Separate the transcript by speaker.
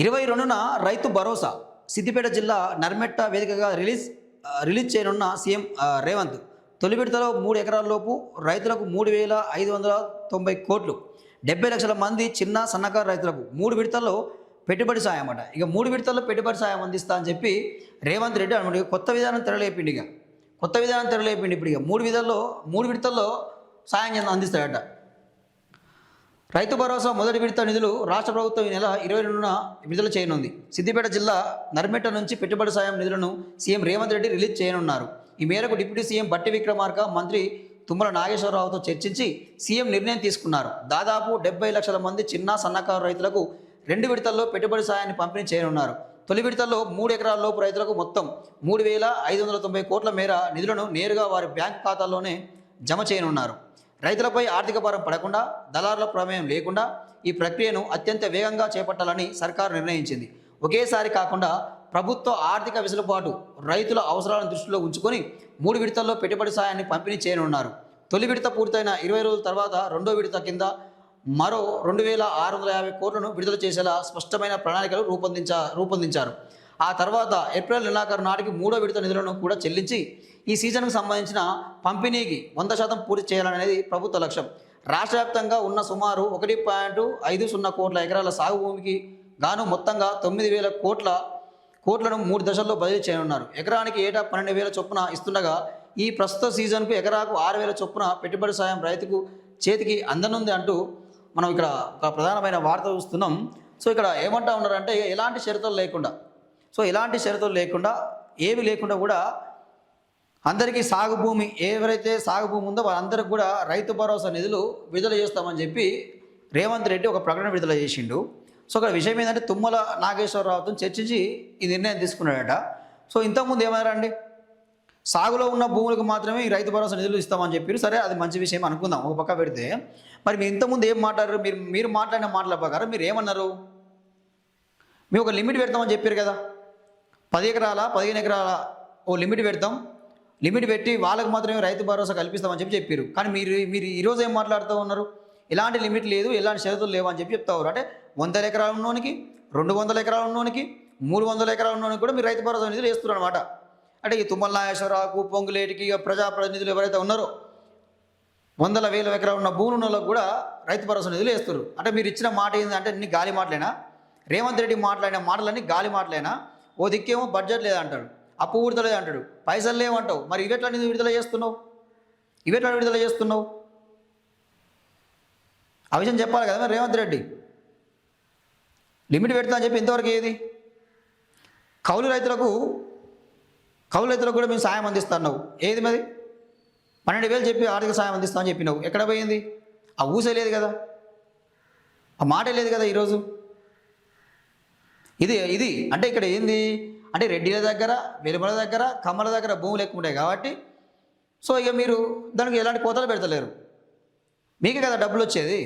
Speaker 1: 22న రైతు భరోసా సిద్దిపేట జిల్లా నర్మెట్ట వేదికగా రిలీజ్ చేయనున్న సీఎం రేవంత్ తొలి విడతలో 3 ఎకరాల లోపు రైతులకు 3,590 కోట్లు 70 లక్షల మంది చిన్న సన్నకారు రైతులకు 3 విడతల్లో పెట్టుబడి సాయం అట. ఇక 3 విడతల్లో పెట్టుబడి సాయం అందిస్తా అని చెప్పి రేవంత్ రెడ్డి అనమాట కొత్త విధానం తెరలేపిండి. ఇప్పుడు ఇక 3 విడతల్లో సాయం అందిస్తాడట. రైతు భరోసా మొదటి విడత నిధులు రాష్ట్ర ప్రభుత్వం ఈ నెల 22న విడుదల చేయనుంది. సిద్దిపేట జిల్లా నర్మెట్ట నుంచి పెట్టుబడి సాయం నిధులను సీఎం రేవంత్ రెడ్డి రిలీజ్ చేయనున్నారు. ఈ మేరకు డిప్యూటీ సీఎం బట్టి విక్రమార్క, మంత్రి తుమ్మల నాగేశ్వరరావుతో చర్చించి సీఎం నిర్ణయం తీసుకున్నారు. దాదాపు 70 లక్షల మంది చిన్న సన్నకారు రైతులకు 2 విడతల్లో పెట్టుబడి సాయాన్ని పంపిణీ చేయనున్నారు. తొలి విడతల్లో 3 ఎకరాల లోపు రైతులకు మొత్తం 3,590 కోట్ల మేర నిధులను నేరుగా వారి బ్యాంకు ఖాతాల్లోనే జమ చేయనున్నారు. రైతులపై ఆర్థిక భారం పడకుండా, దళారుల ప్రమేయం లేకుండా ఈ ప్రక్రియను అత్యంత వేగంగా చేపట్టాలని సర్కారు నిర్ణయించింది. ఒకేసారి కాకుండా ప్రభుత్వ ఆర్థిక వెసులుబాటు, రైతుల అవసరాలను దృష్టిలో ఉంచుకొని 3 విడతల్లో పెట్టుబడి సాయాన్ని పంపిణీ చేయనున్నారు. తొలి విడత పూర్తయిన 20 రోజుల తర్వాత రెండో విడత కింద మరో 2,650 కోట్లను విడుదల చేసేలా స్పష్టమైన ప్రణాళికలు రూపొందించారు. ఆ తర్వాత ఏప్రిల్ నెలాఖరు నాటికి 3వ విడత నిధులను కూడా చెల్లించి ఈ సీజన్కు సంబంధించిన పంపిణీకి 100% పూర్తి చేయాలనేది ప్రభుత్వ లక్ష్యం. రాష్ట్ర వ్యాప్తంగా ఉన్న సుమారు 1.50 కోట్ల ఎకరాల సాగు భూమికి గాను మొత్తంగా 9,000 కోట్లను 3 దశల్లో బదిలీ చేయనున్నారు. ఎకరానికి ఏటా 12,000 చొప్పున ఇస్తుండగా ఈ ప్రస్తుత సీజన్కు ఎకరాకు 6,000 చొప్పున పెట్టుబడి సాయం రైతుకు చేతికి అందనుంది అంటూ మనం ఇక్కడ ఒక ప్రధానమైన వార్త చూస్తున్నాం. సో ఇక్కడ ఏమంటా ఉన్నారంటే ఎలాంటి షరతులు లేకుండా ఏవి లేకుండా కూడా అందరికీ సాగు భూమి, ఎవరైతే సాగు భూమి ఉందో వాళ్ళందరికీ కూడా రైతు భరోసా నిధులు విడుదల చేస్తామని చెప్పి రేవంత్ రెడ్డి ఒక ప్రకటన విడుదల చేసిండు. సో ఇక్కడ విషయం ఏంటంటే తుమ్మల నాగేశ్వరరావుతో చర్చించి ఈ నిర్ణయం తీసుకున్నాడట. సో ఇంతకుముందు ఏమన్నారండి, సాగులో ఉన్న భూములకు మాత్రమే ఈ రైతు భరోసా నిధులు ఇస్తామని చెప్పారు. సరే, అది మంచి విషయం అనుకుందాం, ఒక పక్క పెడితే. మరి మీరు ఇంతకుముందు ఏం మాట్లాడారు? మీరు మాట్లాడిన మాటల ప్రకారం మీరు ఏమన్నారు? మీరు ఒక లిమిట్ పెడతామని చెప్పారు కదా, 10 ఎకరాల 15 ఎకరాల ఓ లిమిట్ పెడతాం, లిమిట్ పెట్టి వాళ్ళకు మాత్రమే రైతు భరోసా కల్పిస్తామని చెప్పారు. కానీ మీరు ఈరోజు ఏం మాట్లాడుతూ ఉన్నారు? ఎలాంటి లిమిట్ లేదు, ఎలాంటి షరతులు లేవు అని చెప్తారు. అంటే 100 ఎకరాలు ఉన్నోనికి, 200 ఎకరాలు ఉన్నోనికి, 300 ఎకరాలు ఉన్నోనికి కూడా మీరు రైతు భరోసా నిధులు వేస్తున్నారు అనమాట. అంటే ఈ తుమ్మల నాగేశ్వరరావుకు, పొంగులేటికి, ప్రజాప్రతినిధులు ఎవరైతే ఉన్నారో 100,000 ఎకరాలు ఉన్న భూములు ఉన్న వాళ్ళకు కూడా రైతు భరోసా నిధులు వేస్తారు. అంటే మీరు ఇచ్చిన మాట ఏంటంటే అన్ని గాలి మాటలేనా? రేవంత్ రెడ్డి మాట్లాడిన మాటలన్నీ గాలి మాటలేనా? ఓ దిక్కేమో బడ్జెట్ లేదంటాడు, అప్పు విడుదల అంటాడు, పైసలు లేవంటావు. మరి ఇవెట్లా విడుదల చేస్తున్నావు? ఆ విషయం చెప్పాలి కదా మరి రేవంత్ రెడ్డి. లిమిట్ పెడతా అని చెప్పి ఇంతవరకు ఏది? కౌలు రైతులకు కూడా మేము సాయం అందిస్తున్నావు. ఏది మరి? 12,000 చెప్పి ఆర్థిక సాయం అందిస్తామని చెప్పినావు. ఎక్కడ పోయింది? ఆ ఊసే లేదు కదా, ఆ మాటే లేదు కదా ఈరోజు. ఇది అంటే ఇక్కడ ఏంది అంటే రెడ్డిల దగ్గర, వెలుమల దగ్గర, కమ్మల దగ్గర భూములు ఎక్కువ ఉంటాయి కాబట్టి సో ఇక మీరు దానికి ఎలాంటి కోతలు పెడతలేరు. మీకే కదా డబ్బులు వచ్చేది.